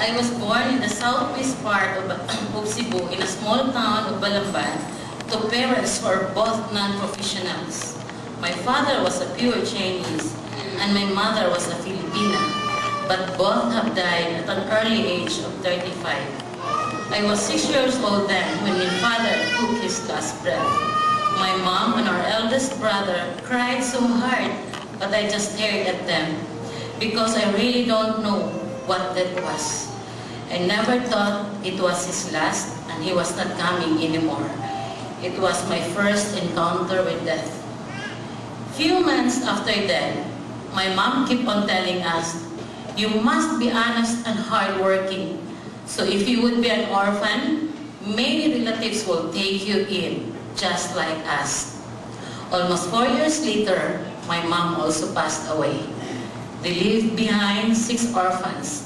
I was born in the southwest part of Cebu in a small town of Balamban to parents who are both non-professionals. My father was a pure Chinese and my mother was a Filipina, but both have died at an early age of 35. I was 6 years old then when my father took his last breath. My mom and our eldest brother cried so hard, but I just stared at them because I really don't know what that was. I never thought it was his last and he was not coming anymore. It was my first encounter with death. Few months after that, my mom kept on telling us, you must be honest and hardworking. So if you would be an orphan, many relatives will take you in, just like us. Almost 4 years later, my mom also passed away. They left behind 6 orphans.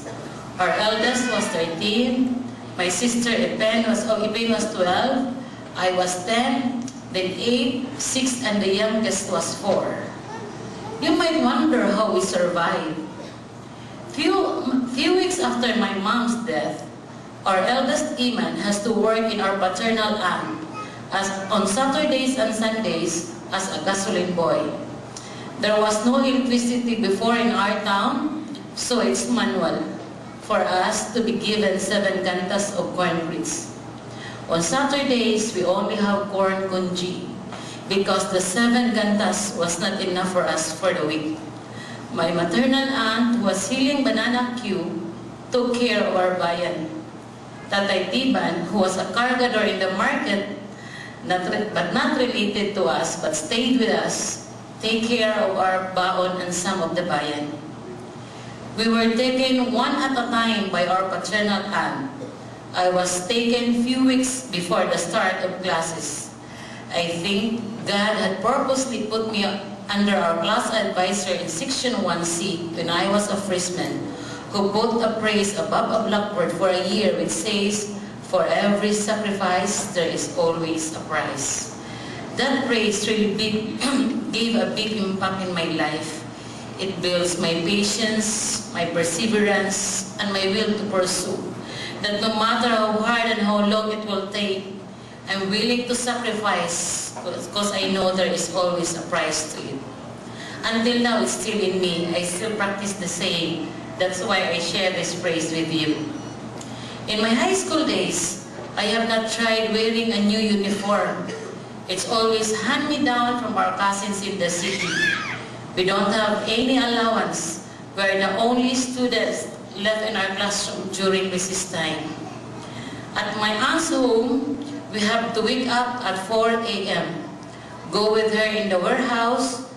Our eldest was 13, my sister Ipen was 12, I was 10, then 8, 6, and the youngest was 4. You might wonder how we survived. Few weeks after my mom's death, our eldest Iman has to work in our paternal aunt on Saturdays and Sundays as a gasoline boy. There was no electricity before in our town, so it's manual for us to be given 7 cantas of corn grits. On Saturdays, we only have corn congee because the 7 cantas was not enough for us for the week. My maternal aunt, who was selling banana Q, took care of our bayan. Tatay Tiban, who was a cargador in the market, but not related to us, but stayed with us, take care of our baon and some of the bayan. We were taken one at a time by our paternal aunt. I was taken few weeks before the start of classes. I think God had purposely put me under our class advisor in Section 1C when I was a freshman, who put a praise above a blackboard for a year which says, for every sacrifice, there is always a price. That praise really gave a big impact in my life. It builds my patience, my perseverance, and my will to pursue. That no matter how hard and how long it will take, I'm willing to sacrifice because I know there is always a price to it. Until now, it's still in me. I still practice the saying. That's why I share this praise with you. In my high school days, I have not tried wearing a new uniform. It's always hand-me-down from our cousins in the city. We don't have any allowance. We're the only students left in our classroom during recess time. At my aunt's home, we have to wake up at 4 a.m., go with her in the warehouse,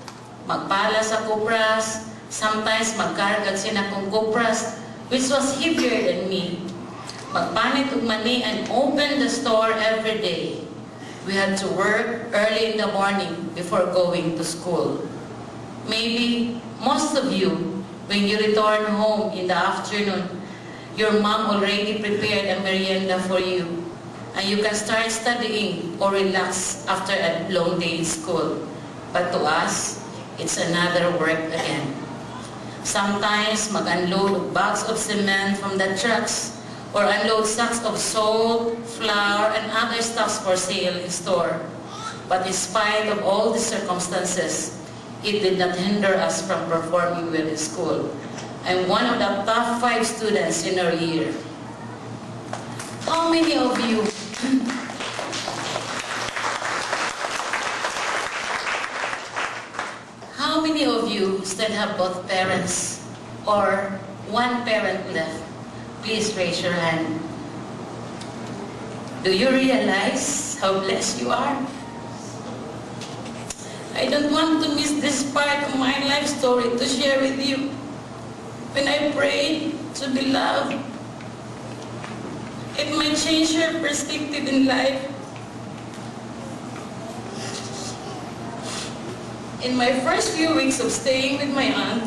magpala sa kupras, sometimes magkargag sina kong kupras, which was heavier than me. Magpanit og mani and open the store every day. We had to work early in the morning before going to school. Maybe most of you, when you return home in the afternoon, your mom already prepared a merienda for you, and you can start studying or relax after a long day in school. But to us, it's another work again. Sometimes mag-unload bags of cement from the trucks or unload sacks of salt, flour, and other stuffs for sale in store. But in spite of all the circumstances, it did not hinder us from performing well in school. I'm one of the top 5 students in our year. How many of you still have both parents or one parent left? Please raise your hand. Do you realize how blessed you are? I don't want to miss this part of my life story to share with you. When I prayed to be loved, it might change your perspective in life. In my first few weeks of staying with my aunt,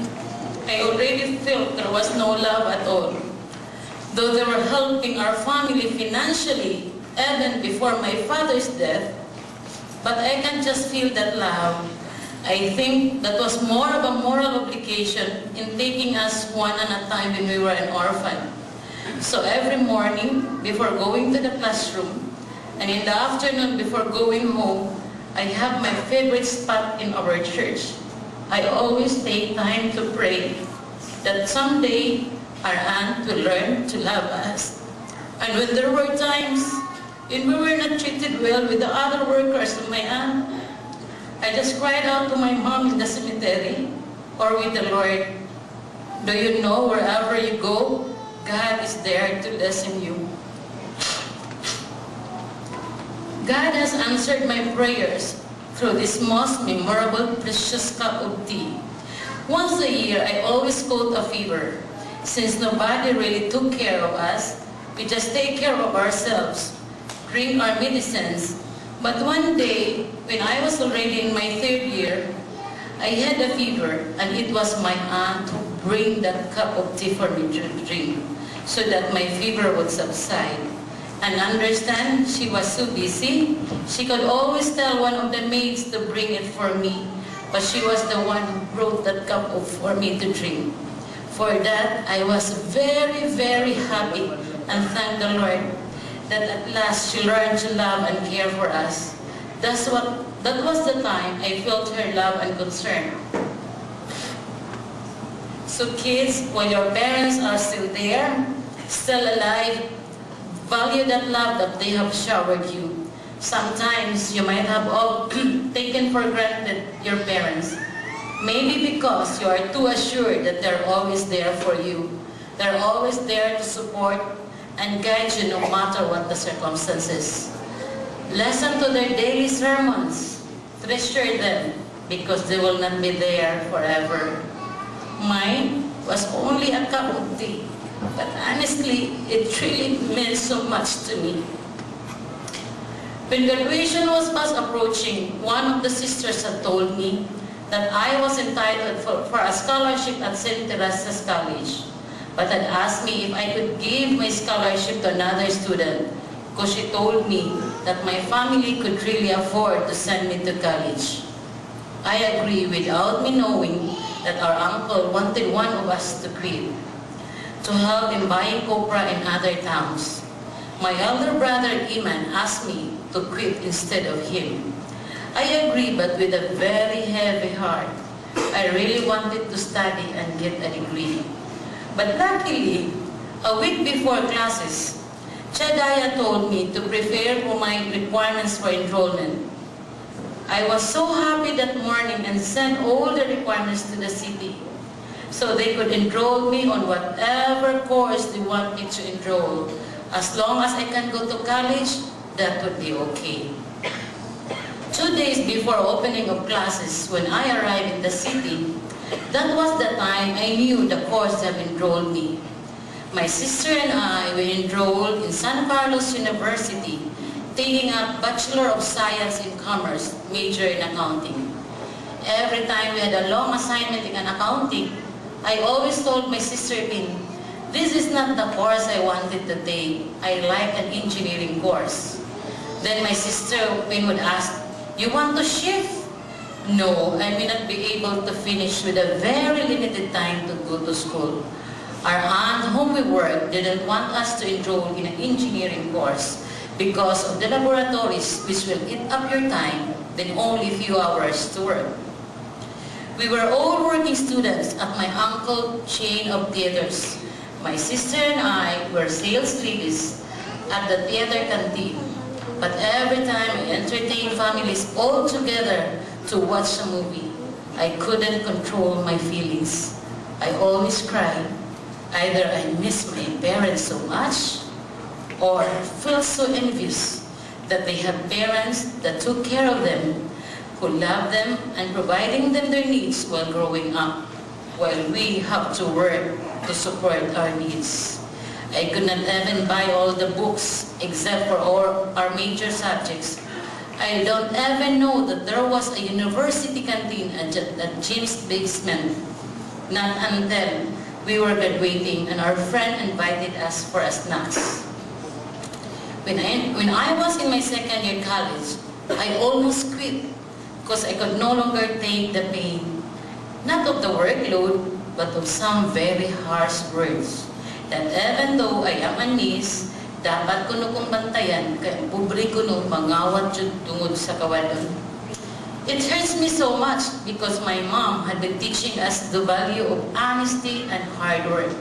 I already felt there was no love at all. Though they were helping our family financially even before my father's death, but I can just feel that love. I think that was more of a moral obligation in taking us one at a time when we were an orphan. So every morning before going to the classroom and in the afternoon before going home, I have my favorite spot in our church. I always take time to pray that someday our aunt will learn to love us. And when there were times when we were not treated well with the other workers of my aunt, I just cried out to my mom in the cemetery or with the Lord, do you know wherever you go, God is there to listen you. God has answered my prayers through this most memorable, precious cup of tea. Once a year, I always caught a fever. Since nobody really took care of us, we just take care of ourselves, drink our medicines. But one day, when I was already in my 3rd year, I had a fever, and it was my aunt who bring that cup of tea for me to drink so that my fever would subside. And understand, she was so busy, she could always tell one of the maids to bring it for me, but she was the one who brought that cup for me to drink. For that, I was very, very happy and thank the Lord that at last she learned to love and care for us. That was the time I felt her love and concern. So kids, while your parents are still there, still alive, value that love that they have showered you. Sometimes you might have all taken for granted your parents. Maybe because you are too assured that they're always there for you. They're always there to support and guide you no matter what the circumstances. Listen to their daily sermons. Treasure them because they will not be there forever. Mine was only a cup of tea, but honestly, it really meant so much to me. When graduation was fast approaching, one of the sisters had told me that I was entitled for a scholarship at St. Teresa's College, but had asked me if I could give my scholarship to another student because she told me that my family could really afford to send me to college. I agree without me knowing that our uncle wanted one of us to quit, to help in buying copra in other towns. My elder brother Iman asked me to quit instead of him. I agree, but with a very heavy heart. I really wanted to study and get a degree. But luckily, a week before classes, Chadaya told me to prepare for my requirements for enrollment. I was so happy that morning and sent all the requirements to the city so they could enroll me on whatever course they want me to enroll. As long as I can go to college, that would be okay. 2 days before opening of classes, when I arrived in the city, that was the time I knew the course that enrolled me. My sister and I were enrolled in San Carlos University, taking a Bachelor of Science in Commerce, major in accounting. Every time we had a long assignment in accounting, I always told my sister Pin, this is not the course I wanted to take. I like an engineering course. Then my sister Pin would ask, you want to shift? No, I may not be able to finish with a very limited time to go to school. Our aunt whom we work didn't want us to enroll in an engineering course because of the laboratories which will eat up your time, then only a few hours to work. We were all working students at my uncle's chain of theaters. My sister and I were sales ladies at the theater canteen. But every time I entertained families all together to watch a movie, I couldn't control my feelings. I always cried. Either I miss my parents so much or feel so envious that they have parents that took care of them, who loved them and providing them their needs while growing up, while we have to work to support our needs. I could not even buy all the books except for all our major subjects. I don't even know that there was a university canteen at Jim's basement. Not until we were graduating and our friend invited us for a snacks. When I was in my 2nd year college, I almost quit because I could no longer take the pain, not of the workload, but of some very harsh words. that even though I am a niece, dapat ko kong bantayan, kaya pobre ko mangawat jud tungod sa kawadon. It hurts me so much because my mom had been teaching us the value of honesty and hard work.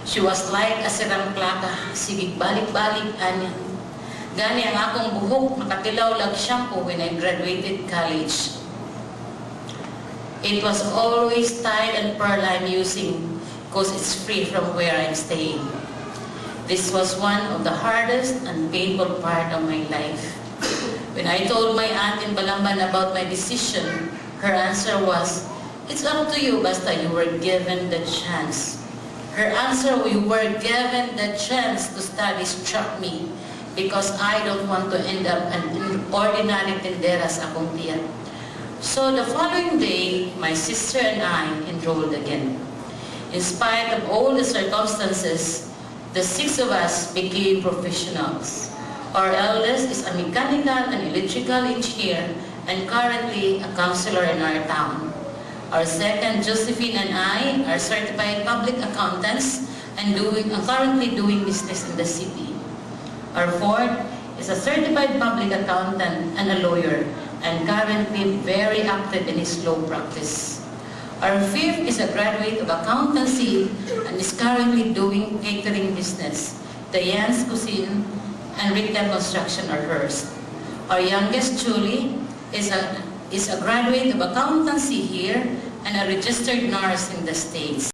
She was like a sirang plaka, sige balik-balik anya. Gani ang akong buhok, nakatilaw lag shampoo when I graduated college. It was always tied and pearl I'm using because it's free from where I'm staying. This was one of the hardest and painful part of my life. When I told my aunt in Balamban about my decision, her answer was, "It's up to you, basta you were given the chance." Her answer, "You were given the chance to study," struck me because I don't want to end up an ordinary tindera sa akong tiyan. So the following day, my sister and I enrolled again. In spite of all the circumstances, the 6 of us became professionals. Our eldest is a mechanical and electrical engineer and currently a counselor in our town. Our second, Josephine, and I are certified public accountants and currently doing business in the city. Our fourth is a certified public accountant and a lawyer and currently very active in his law practice. Our fifth is a graduate of accountancy and is currently doing catering business. Diane's cuisine and retail construction are hers. Our youngest, Julie, is a graduate of accountancy here and a registered nurse in the States.